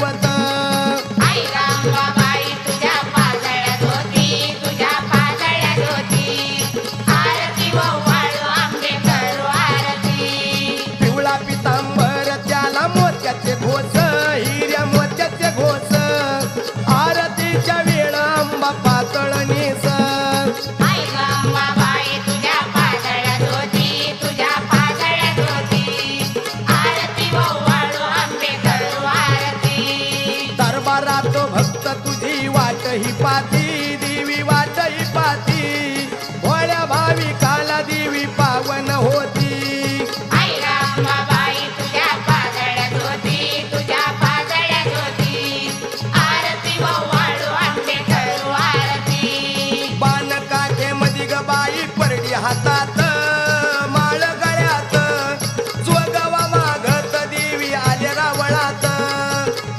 दैवत आई रांबाबाई तुझ्या पाजळ्यात होती, तुझ्या पाजळ्यात होती. आरती ओवाळू आंबे करू आरती. पिवळा पितांबर त्याला मोत्याचे घोस, हिऱ्या मोत्याचे घोस. आरतीच्या वेळ अंबा पातळ नेस. आई रांबाबाई तुझ्या पाजळ्यात होती, तुझ्या पाजळ्यात होती. आरती ओवाळू आंबे करू आरती. दरबारात भक्त तुझी वाट ही पाती.